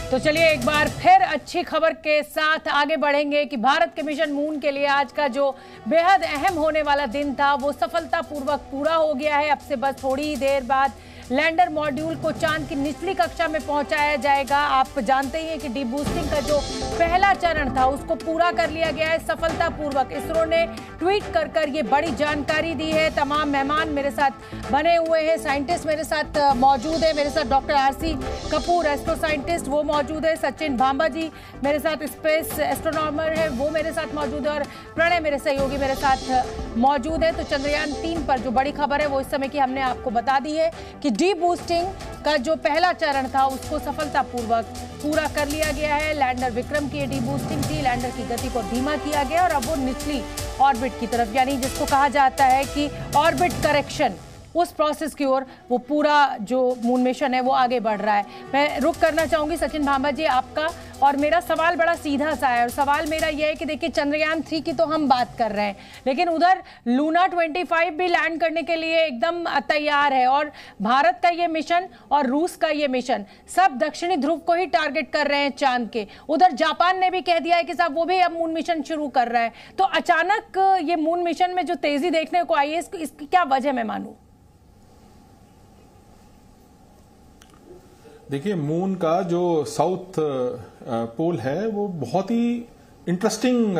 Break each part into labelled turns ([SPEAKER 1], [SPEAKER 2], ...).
[SPEAKER 1] तो चलिए एक बार फिर अच्छी खबर के साथ आगे बढ़ेंगे कि भारत के मिशन मून के लिए आज का जो बेहद अहम होने वाला दिन था वो सफलतापूर्वक पूरा हो गया है। अब से बस थोड़ी ही देर बाद लैंडर मॉड्यूल को चांद की निचली कक्षा में पहुंचाया जाएगा। आप जानते ही हैं कि डीबूस्टिंग का जो पहला चरण था उसको पूरा कर लिया गया है सफलतापूर्वक। इसरो ने ट्वीट कर ये बड़ी जानकारी दी है। तमाम मेहमान मेरे साथ बने हुए हैं, साइंटिस्ट मेरे साथ मौजूद है। मेरे साथ doctor RC Kapoor astro scientist वो मौजूद है, सचिन भांबा जी मेरे साथ स्पेस एस्ट्रोनॉमर है वो मेरे साथ मौजूद है, और प्रणय मेरे सहयोगी मेरे साथ मौजूद है। तो चंद्रयान 3 पर जो बड़ी खबर है वो इस समय की हमने आपको बता दी है कि डीबूस्टिंग का जो पहला चरण था उसको सफलतापूर्वक पूरा कर लिया गया है। लैंडर विक्रम की डीबूस्टिंग थी, लैंडर की गति को धीमा किया गया और अब वो निचली ऑर्बिट की तरफ, यानी जिसको कहा जाता है कि ऑर्बिट करेक्शन, उस प्रोसेस की ओर वो पूरा जो मून मिशन है वो आगे बढ़ रहा है। मैं रुक करना चाहूंगी सचिन भांबा जी आपका, और मेरा सवाल बड़ा सीधा सा है। और सवाल मेरा ये है कि देखिए चंद्रयान 3 की तो हम बात कर रहे हैं, लेकिन उधर लूना 25 भी लैंड करने के लिए एकदम तैयार है, और भारत का ये मिशन और रूस का ये मिशन सब दक्षिणी ध्रुव को ही टारगेट कर रहे हैं चांद के। उधर जापान ने भी कह दिया है कि साहब वो भी अब मून मिशन शुरू कर रहा है। तो अचानक ये मून मिशन में जो तेजी देखने को आई है इसकी क्या वजह मैं मानूं?
[SPEAKER 2] देखिए, मून का जो साउथ पोल है वो बहुत ही इंटरेस्टिंग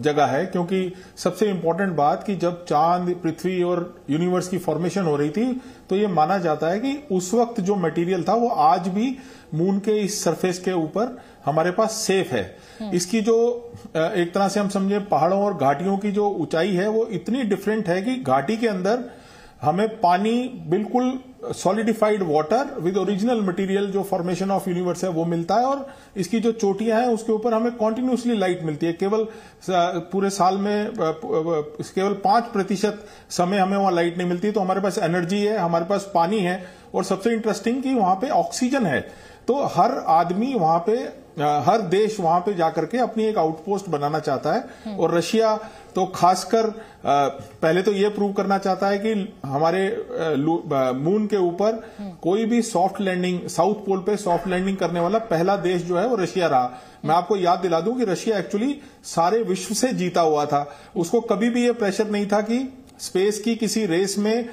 [SPEAKER 2] जगह है, क्योंकि सबसे इंपॉर्टेंट बात कि जब चांद, पृथ्वी और यूनिवर्स की फॉर्मेशन हो रही थी तो ये माना जाता है कि उस वक्त जो मटेरियल था वो आज भी मून के इस सरफेस के ऊपर हमारे पास सेफ है। इसकी जो एक तरह से हम समझे पहाड़ों और घाटियों की जो ऊंचाई है वो इतनी डिफरेंट है कि घाटी के अंदर हमें पानी, बिल्कुल solidified water with original material जो फॉर्मेशन ऑफ यूनिवर्स है वो मिलता है, और इसकी जो चोटियां हैं उसके ऊपर हमें कॉन्टिन्यूसली लाइट मिलती है। केवल पूरे साल में केवल 5% समय हमें वहां लाइट नहीं मिलती। तो हमारे पास एनर्जी है, हमारे पास पानी है, और सबसे इंटरेस्टिंग कि वहां पे ऑक्सीजन है। तो हर आदमी वहां पे, हर देश वहां पे जाकर के अपनी एक आउटपोस्ट बनाना चाहता है, और रशिया तो खासकर पहले तो ये प्रूव करना चाहता है कि हमारे मून के ऊपर कोई भी सॉफ्ट लैंडिंग, साउथ पोल पे सॉफ्ट लैंडिंग करने वाला पहला देश जो है वो रशिया रहा। मैं आपको याद दिला दूं कि रशिया एक्चुअली सारे विश्व से जीता हुआ था। उसको कभी भी ये प्रेशर नहीं था कि स्पेस की किसी रेस में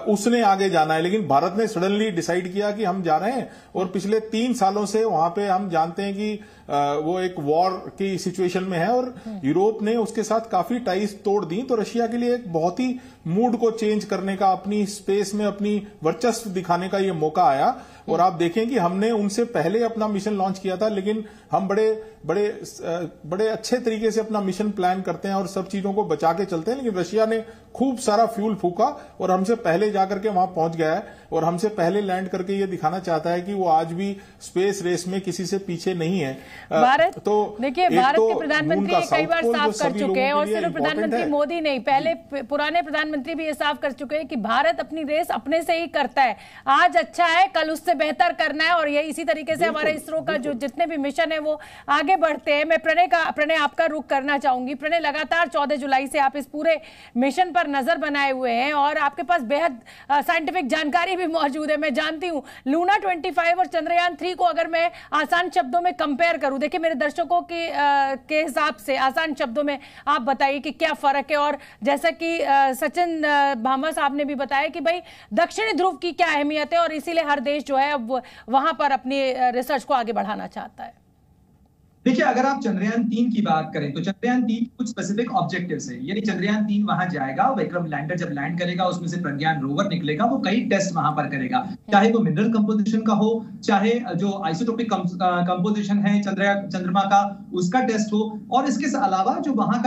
[SPEAKER 2] उसने आगे जाना है, लेकिन भारत ने सडनली डिसाइड किया कि हम जा रहे हैं, और पिछले 3 सालों से वहां पे हम जानते हैं कि वो एक वॉर की सिचुएशन में है, और यूरोप ने उसके साथ काफी टाइज तोड़ दी। तो रशिया के लिए एक बहुत ही मूड को चेंज करने का, अपनी स्पेस में अपनी वर्चस्व दिखाने का ये मौका आया। और आप देखें कि हमने उनसे पहले अपना मिशन लॉन्च किया था, लेकिन हम बड़े अच्छे तरीके से अपना मिशन प्लान करते हैं और सब चीजों को बचा के चलते हैं, लेकिन रशिया ने खूब सारा फ्यूल फूका और हमसे पहले जाकर के वहां पहुंच गया है, और हमसे पहले लैंड करके ये दिखाना चाहता है कि वो आज भी स्पेस रेस में किसी से पीछे नहीं है।
[SPEAKER 1] भारत तो देखिए, भारत के प्रधानमंत्री कई बार साफ कर चुके हैं, और सिर्फ प्रधानमंत्री मोदी नहीं, पहले पुराने प्रधानमंत्री भी ये साफ कर चुके हैं कि भारत अपनी रेस अपने से ही करता है। आज अच्छा है, कल उससे बेहतर करना है, और ये इसी तरीके से हमारे इसरो का जो जितने भी मिशन है वो आगे बढ़ते हैं। मैं प्रणय आपका रुख करना चाहूंगी। प्रणय, लगातार 14 जुलाई से आप इस पूरे मिशन पर नजर बनाए हुए हैं, और आपके पास बेहद साइंटिफिक जानकारी भी मौजूद है। मैं जानती हूं लूना 25 और चंद्रयान 3 को अगर मैं आसान शब्दों में कंपेयर करूं, देखिए मेरे दर्शकों के हिसाब से आसान शब्दों में आप बताइए कि क्या फर्क है। और जैसा कि सचिन भांबा साहब ने भी बताया कि भाई दक्षिणी ध्रुव की क्या अहमियत है, और इसीलिए हर देश जो है अब वहां पर अपनी रिसर्च को आगे बढ़ाना चाहता है।
[SPEAKER 3] देखिए, अगर आप चंद्रयान 3 की बात करें तो चंद्रयान 3 कुछ स्पेसिफिक ऑब्जेक्टिव्स है। यानी चंद्रयान 3 वहां जाएगा, विक्रम लैंडर जब लैंड करेगा उसमें से प्रज्ञान रोवर निकलेगा, वो कई टेस्ट वहां पर करेगा, चाहे वो मिनरल कंपोजिशन का हो, चाहे जो आइसोटोपिक कंपोजिशन है चंद्रमा का उसका टेस्ट हो, और इसके अलावा जो वहां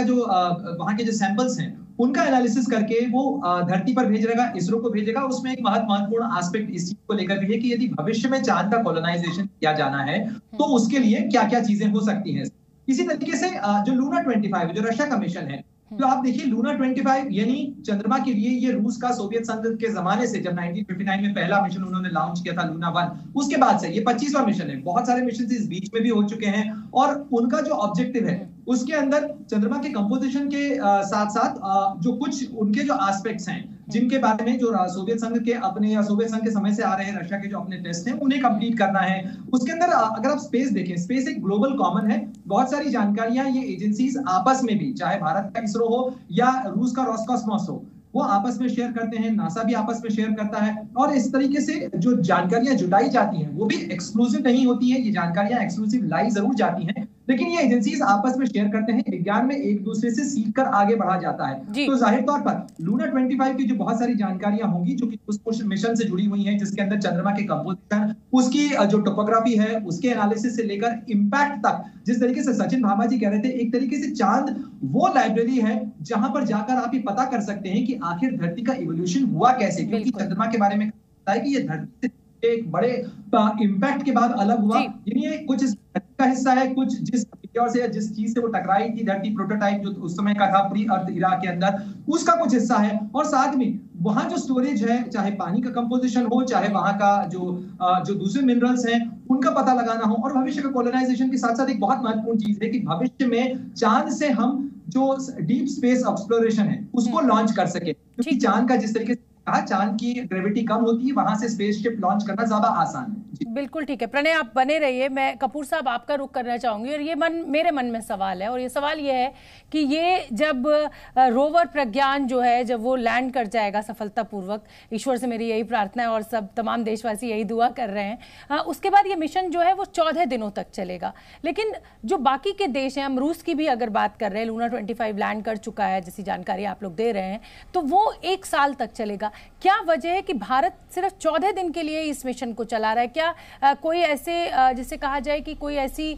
[SPEAKER 3] के जो सैंपल्स हैं उनका एनालिसिस करके वो धरती पर भेजेगा, इसरो को भेजेगा। उसमें एक बहुत महत्वपूर्ण एस्पेक्ट इस चीज को लेकर भी है कि यदि भविष्य में चांद का कॉलोनाइजेशन किया जाना है तो उसके लिए क्या क्या चीजें हो सकती हैं। इसी तरीके से जो लूना 25 जो रशिया का मिशन है, तो आप देखिए लूना 25 यानी चंद्रमा के लिए ये रूस का सोवियत संघ के जमाने से, जब 1959 में पहला मिशन उन्होंने लॉन्च किया था लूना 1, उसके बाद से ये 25वां मिशन है। बहुत सारे मिशन इस बीच में भी हो चुके हैं, और उनका जो ऑब्जेक्टिव है उसके अंदर चंद्रमा के कंपोजिशन के साथ साथ जो कुछ उनके जो एस्पेक्ट्स हैं जिनके बारे में जो सोवियत संघ के अपने या सोवियत संघ के समय से आ रहे हैं रशिया के जो अपने टेस्ट हैं उन्हें कंप्लीट करना है। उसके अंदर अगर आप स्पेस देखें, स्पेस एक ग्लोबल कॉमन है, बहुत सारी जानकारियां ये एजेंसीज आपस में भी, चाहे भारत का इसरो हो या रूस का रोसकॉस्मोस हो, वो आपस में शेयर करते हैं, नासा भी आपस में शेयर करता है। और इस तरीके से जो जानकारियां जुटाई जाती हैं वो भी एक्सक्लूसिव नहीं होती है, ये जानकारियां एक्सक्लूसिव लाई जरूर जाती हैं, लेकिन ये एजेंसीज आपस में शेयर करते हैं, विज्ञान में एक दूसरे से सीखकर आगे बढ़ा जाता है। तो जाहिर तौर पर लूना 25 की जो बहुत सारी जानकारियां होंगी जो कि उस मिशन से जुड़ी हुई हैं, जिसके अंदर चंद्रमा के कंपोजिशन, उसकी जो टोपोग्राफी है, उसके एनालिसिस से लेकर इंपैक्ट तक, जिस तरीके से सचिन भामा जी कह रहे थे, एक तरीके से चांद वो लाइब्रेरी है जहां पर जाकर आप ये पता कर सकते हैं कि आखिर धरती का इवोल्यूशन हुआ कैसे, क्योंकि चंद्रमा के बारे में है कि ये धरती से एक बड़े इम्पैक्ट के बाद अलग हुआ, यानी ये कुछ का हिस्सा है, कुछ जिस से जिस चीज से वो टकराई थी धरती, प्रोटोटाइप जो उस समय का था प्री अर्थ इरा के अंदर, उसका कुछ हिस्सा है। और साथ में वहां जो स्टोरेज है, चाहे पानी का कंपोजिशन हो, चाहे वहां का जो दूसरे मिनरल्स हैं उनका पता लगाना हो, और भविष्य का कोलोनाइजेशन के साथ साथ एक बहुत महत्वपूर्ण चीज है कि भविष्य में चांद से हम जो डीप स्पेस एक्सप्लोरेशन है उसको लॉन्च कर सके, क्योंकि चांद का जिस तरीके से चांद की ग्रेविटी कम होती है, वहां से स्पेसशिप लॉन्च करना ज्यादा आसान है।
[SPEAKER 1] बिल्कुल ठीक है प्रणय, आप बने रहिए। मैं कपूर साहब आपका रुख करना चाहूंगी, और ये मेरे मन में सवाल है, और ये सवाल ये है कि ये जब रोवर प्रज्ञान जो है जब वो लैंड कर जाएगा सफलतापूर्वक, ईश्वर से मेरी यही प्रार्थना है और सब तमाम देशवासी यही दुआ कर रहे हैं, उसके बाद ये मिशन जो है वो 14 दिनों तक चलेगा। लेकिन जो बाकी के देश हैं, हम रूस की भी अगर बात कर रहे हैं, लूना 25 लैंड कर चुका है जैसी जानकारी आप लोग दे रहे हैं, तो वो 1 साल तक चलेगा। क्या वजह है कि भारत सिर्फ 14 दिन के लिए इस मिशन को चला रहा है? क्या कोई ऐसे जिसे कहा जाए कि कोई ऐसी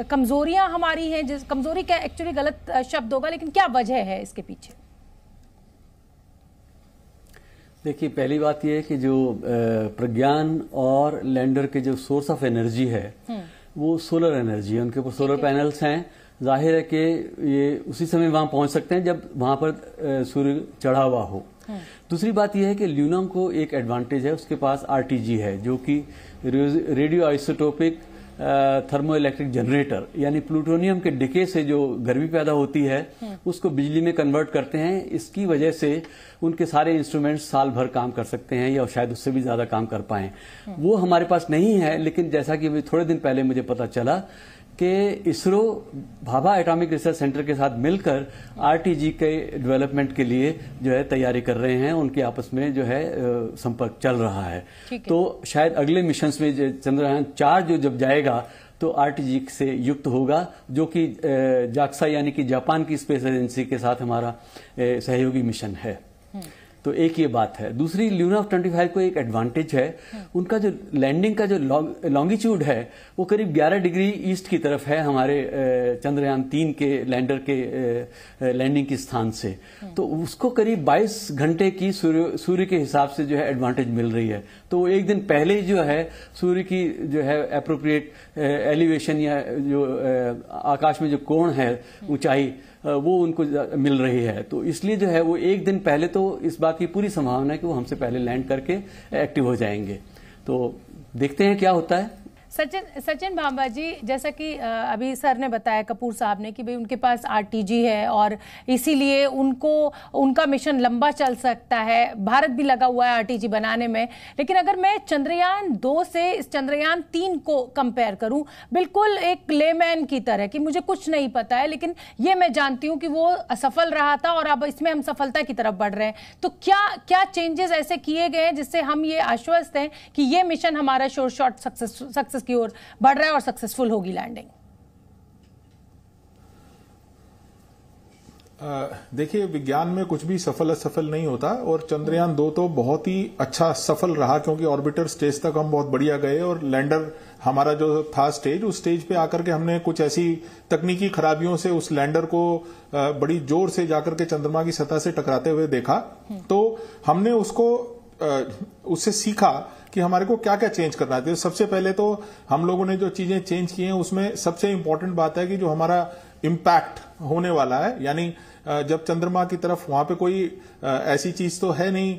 [SPEAKER 1] कमजोरियां हमारी हैं, जिस कमजोरी क्या एक्चुअली गलत शब्द होगा, लेकिन क्या वजह है इसके पीछे?
[SPEAKER 4] देखिए, पहली बात यह है कि जो प्रज्ञान और लैंडर के जो सोर्स ऑफ एनर्जी है वो सोलर एनर्जी है, उनके ऊपर सोलर पैनल्स हैं। जाहिर है कि ये उसी समय वहां पहुंच सकते हैं जब वहां पर सूर्य चढ़ा हुआ हो। दूसरी बात यह है कि ल्यूना को एक एडवांटेज है, उसके पास आरटीजी है जो कि radio isotopic thermo electric generator, यानी प्लूटोनियम के डिके से जो गर्मी पैदा होती है उसको बिजली में कन्वर्ट करते हैं। इसकी वजह से उनके सारे इंस्ट्रूमेंट्स साल भर काम कर सकते हैं या शायद उससे भी ज्यादा काम कर पाएं। वो हमारे पास नहीं है, लेकिन जैसा कि अभी थोड़े दिन पहले मुझे पता चला कि ISRO Bhabha atomic research centre के साथ मिलकर आरटीजी के डेवलपमेंट के लिए जो है तैयारी कर रहे हैं, उनके आपस में जो है संपर्क चल रहा है। तो शायद अगले मिशंस में चंद्रयान 4 जो जब जाएगा तो आरटीजी से युक्त होगा, जो कि जाक्सा यानी कि जापान की स्पेस एजेंसी के साथ हमारा सहयोगी मिशन है। तो एक ये बात है। दूसरी, ल्यूना 25 को एक एडवांटेज है, उनका जो लैंडिंग का जो लॉन्गिट्यूड है वो करीब 11 डिग्री ईस्ट की तरफ है हमारे चंद्रयान 3 के लैंडर के लैंडिंग के स्थान से। तो उसको करीब 22 घंटे की सूर्य के हिसाब से जो है एडवांटेज मिल रही है। तो एक दिन पहले जो है सूर्य की जो है एप्रोप्रिएट एलिवेशन या जो आकाश में जो कोण है, ऊंचाई, वो उनको मिल रही है। तो इसलिए जो है वो एक दिन पहले, तो इस बात की पूरी संभावना है कि वो हमसे पहले लैंड करके एक्टिव हो जाएंगे। तो देखते हैं क्या होता है।
[SPEAKER 1] सचिन भामा जी, जैसा कि अभी सर ने बताया, कपूर साहब ने, कि भाई उनके पास आरटीजी है और इसीलिए उनका मिशन लंबा चल सकता है। भारत भी लगा हुआ है आरटीजी बनाने में। लेकिन अगर मैं चंद्रयान 2 से इस चंद्रयान 3 को कंपेयर करूं, बिल्कुल एक लेमैन की तरह कि मुझे कुछ नहीं पता है, लेकिन ये मैं जानती हूं कि वो असफल रहा था और अब इसमें हम सफलता की तरफ बढ़ रहे हैं। तो क्या चेंजेस ऐसे किए गए हैं जिससे हम ये आश्वस्त हैं कि ये मिशन हमारा श्योर शॉट सक्सेस की ओर बढ़ रहा है और सक्सेसफुल होगी लैंडिंग?
[SPEAKER 2] देखिए, विज्ञान में कुछ भी सफल असफल नहीं होता, और चंद्रयान 2 तो बहुत ही अच्छा सफल रहा, क्योंकि ऑर्बिटर स्टेज तक हम बहुत बढ़िया गए, और लैंडर हमारा जो था स्टेज, उस स्टेज पे आकर के हमने कुछ ऐसी तकनीकी खराबियों से उस लैंडर को बड़ी जोर से जाकर के चंद्रमा की सतह से टकराते हुए देखा। तो हमने उससे सीखा कि हमारे को क्या क्या चेंज करना है। सबसे पहले तो हम लोगों ने जो चीजें चेंज की हैं उसमें सबसे इंपॉर्टेंट बात है कि जो हमारा इम्पैक्ट होने वाला है, यानी जब चंद्रमा की तरफ, वहां पे कोई ऐसी चीज तो है नहीं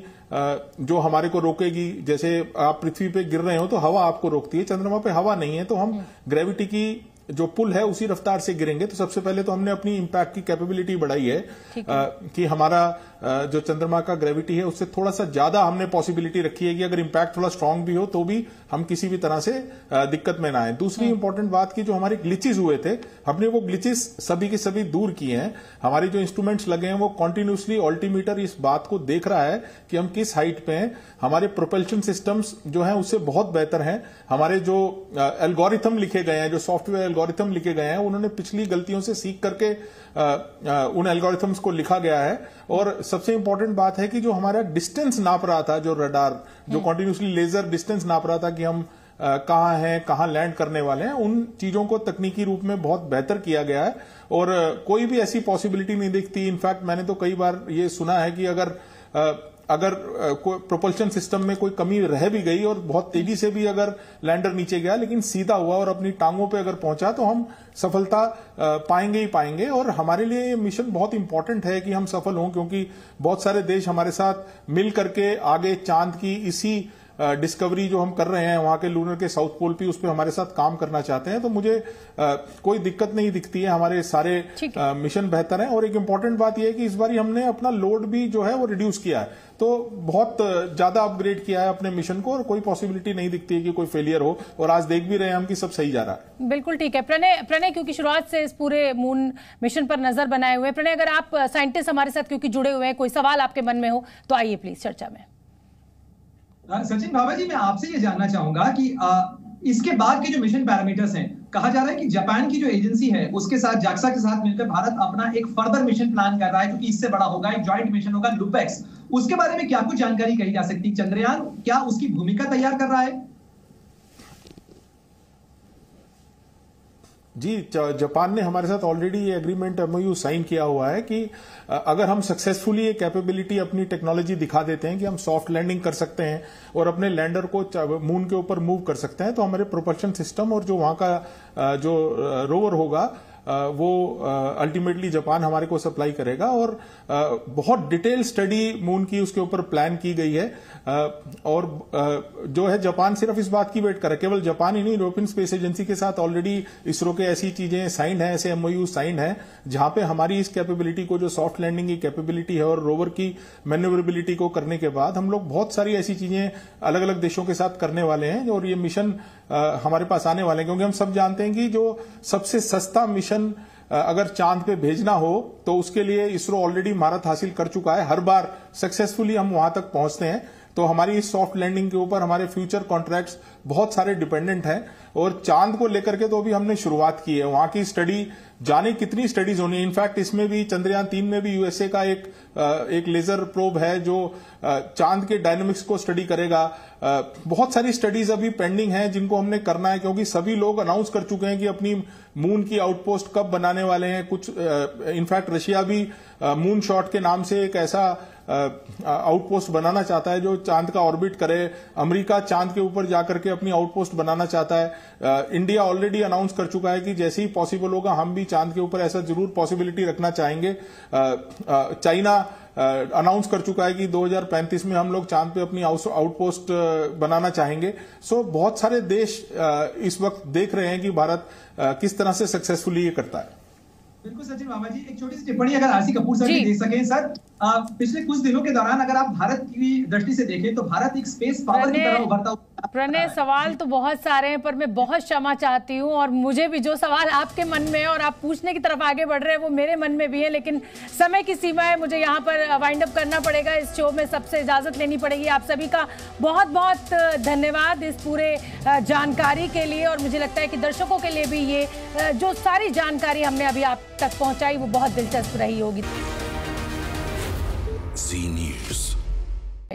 [SPEAKER 2] जो हमारे को रोकेगी। जैसे आप पृथ्वी पे गिर रहे हो तो हवा आपको रोकती है, चंद्रमा पे हवा नहीं है, तो हम ग्रेविटी की जो पुल है उसी रफ्तार से गिरेंगे। तो सबसे पहले तो हमने अपनी इंपैक्ट की कैपेबिलिटी बढ़ाई है कि हमारा जो चंद्रमा का ग्रेविटी है उससे थोड़ा सा ज्यादा हमने पॉसिबिलिटी रखी है कि अगर इंपैक्ट थोड़ा स्ट्रांग भी हो तो भी हम किसी भी तरह से दिक्कत में ना आए। दूसरी इंपॉर्टेंट बात की जो हमारे ग्लिचेस हुए थे, हमने वो ग्लिचेस सभी के सभी दूर किए हैं। हमारे जो इंस्ट्रूमेंट्स लगे हैं वो कॉन्टिन्यूसली ऑल्टीमीटर इस बात को देख रहा है कि हम किस हाइट पे हैं। हमारे प्रोपल्शन सिस्टम्स जो हैं उससे बहुत बेहतर हैं। हमारे जो एल्गोरिथम लिखे गए हैं, जो सॉफ्टवेयर एल्गोरिथम लिखे गए हैं, उन्होंने पिछली गलतियों से सीख करके उन एल्गोरिथम्स को लिखा गया है। और सबसे इंपॉर्टेंट बात है कि जो हमारा डिस्टेंस नाप रहा था, जो रडार जो कॉन्टिन्यूसली लेजर डिस्टेंस नाप रहा था कि हम कहाँ हैं, कहाँ लैंड करने वाले हैं, उन चीजों को तकनीकी रूप में बहुत बेहतर किया गया है और कोई भी ऐसी पॉसिबिलिटी नहीं दिखती। इनफैक्ट मैंने तो कई बार ये सुना है कि अगर कोई प्रोपल्शन सिस्टम में कोई कमी रह भी गई और बहुत तेजी से भी अगर लैंडर नीचे गया लेकिन सीधा हुआ और अपनी टांगों पे अगर पहुंचा तो हम सफलता पाएंगे ही पाएंगे। और हमारे लिए ये मिशन बहुत इंपॉर्टेंट है कि हम सफल हों, क्योंकि बहुत सारे देश हमारे साथ मिल करके आगे चांद की इसी डिस्कवरी जो हम कर रहे हैं वहां के लूनर के साउथ पोल पे, उस पर हमारे साथ काम करना चाहते हैं। तो मुझे कोई दिक्कत नहीं दिखती है, हमारे सारे मिशन बेहतर हैं। और एक इंपॉर्टेंट बात यह है कि इस बार हमने अपना लोड भी जो है वो रिड्यूस किया है, तो बहुत ज्यादा अपग्रेड किया है अपने मिशन को और कोई पॉसिबिलिटी नहीं दिखती है कि कोई फेलियर हो। और आज देख भी रहे हैं हम कि सब सही जा रहा है।
[SPEAKER 1] बिल्कुल ठीक है। प्रणय क्योंकि शुरुआत से इस पूरे मून मिशन पर नजर बनाए हुए, प्रणय अगर आप साइंटिस्ट हमारे साथ क्योंकि जुड़े हुए हैं, कोई सवाल आपके मन में हो तो आइए प्लीज चर्चा में।
[SPEAKER 3] सचिन बाबा जी, मैं आपसे ये जानना चाहूंगा कि इसके बाद के जो मिशन पैरामीटर्स हैं, कहा जा रहा है कि जापान की जो एजेंसी है उसके साथ जाक्सा के साथ मिलकर भारत अपना एक फर्दर मिशन प्लान कर रहा है, क्योंकि इससे बड़ा होगा, एक जॉइंट मिशन होगा लुपेक्स। उसके बारे में क्या कुछ जानकारी कही जा सकती है? चंद्रयान क्या उसकी भूमिका तैयार कर रहा है?
[SPEAKER 2] जी, जापान ने हमारे साथ ऑलरेडी ये एग्रीमेंट एमओयू साइन किया हुआ है कि अगर हम सक्सेसफुली ये कैपेबिलिटी अपनी टेक्नोलॉजी दिखा देते हैं कि हम सॉफ्ट लैंडिंग कर सकते हैं और अपने लैंडर को मून के ऊपर मूव कर सकते हैं, तो हमारे प्रोपल्शन सिस्टम और जो वहां का जो रोवर होगा वो अल्टीमेटली जापान हमारे को सप्लाई करेगा। और बहुत डिटेल स्टडी मून की उसके ऊपर प्लान की गई है। और जो है जापान सिर्फ इस बात की वेट कर रहा है, केवल जापान ही नहीं, यूरोपियन स्पेस एजेंसी के साथ ऑलरेडी इसरो के ऐसी चीजें साइंड है, ऐसे एमओयू साइंड है जहां पे हमारी इस कैपेबिलिटी को, जो सॉफ्ट लैंडिंग की कैपेबिलिटी है और रोवर की मैन्यूवरेबिलिटी को करने के बाद हम लोग बहुत सारी ऐसी चीजें अलग अलग देशों के साथ करने वाले हैं और ये मिशन हमारे पास आने वाले हैं। क्योंकि हम सब जानते हैं कि जो सबसे सस्ता मिशन अगर चांद पे भेजना हो तो उसके लिए इसरो ऑलरेडी महारत हासिल कर चुका है। हर बार सक्सेसफुली हम वहां तक पहुंचते हैं। तो हमारी इस सॉफ्ट लैंडिंग के ऊपर हमारे फ्यूचर कॉन्ट्रैक्ट्स बहुत सारे डिपेंडेंट हैं। और चांद को लेकर के तो अभी हमने शुरुआत की है, वहां की स्टडी जाने कितनी स्टडीज होनी है। इनफैक्ट इसमें भी चंद्रयान 3 में भी यूएसए का एक लेजर प्रोब है जो चांद के डायनामिक्स को स्टडी करेगा। बहुत सारी स्टडीज अभी पेंडिंग हैं जिनको हमने करना है, क्योंकि सभी लोग अनाउंस कर चुके हैं कि अपनी मून की आउटपोस्ट कब बनाने वाले हैं। कुछ इनफैक्ट रशिया भी मून शॉट के नाम से एक ऐसा आउटपोस्ट बनाना चाहता है जो चांद का ऑर्बिट करे। अमेरिका चांद के ऊपर जाकर के अपनी आउटपोस्ट बनाना चाहता है। इंडिया ऑलरेडी अनाउंस कर चुका है कि जैसे ही पॉसिबल होगा हम भी चांद के ऊपर ऐसा जरूर पॉसिबिलिटी रखना चाहेंगे। चाइना अनाउंस कर चुका है कि 2035 में हम लोग चांद पे अपनी आउटपोस्ट बनाना चाहेंगे। सो बहुत सारे देश इस वक्त देख रहे हैं कि भारत किस तरह से सक्सेसफुली ये करता है।
[SPEAKER 3] बिल्कुल सचिन बाबा जी, एक छोटी सी टिप्पणी अगर आरसी कपूर सर भी दे सकें। सर, पिछले कुछ दिनों के दौरान अगर आप भारत की दृष्टि से देखें तो भारत एक स्पेस पावर की तरह उभरता हुआ।
[SPEAKER 1] प्रणय, सवाल तो बहुत सारे हैं पर मैं बहुत क्षमा चाहती हूँ और मुझे भी जो सवाल आपके मन में है और आप पूछने की तरफ आगे बढ़ रहे हैं वो मेरे मन में भी है, लेकिन समय की सीमा है, मुझे यहाँ पर वाइंड अप करना पड़ेगा। इस शो में सबसे इजाजत लेनी पड़ेगी। आप सभी का बहुत बहुत धन्यवाद इस पूरे जानकारी के लिए। और मुझे लगता है कि दर्शकों के लिए भी ये जो सारी जानकारी हमने अभी आप तक पहुंचाई वो बहुत दिलचस्प रही होगी।
[SPEAKER 5] Zee News।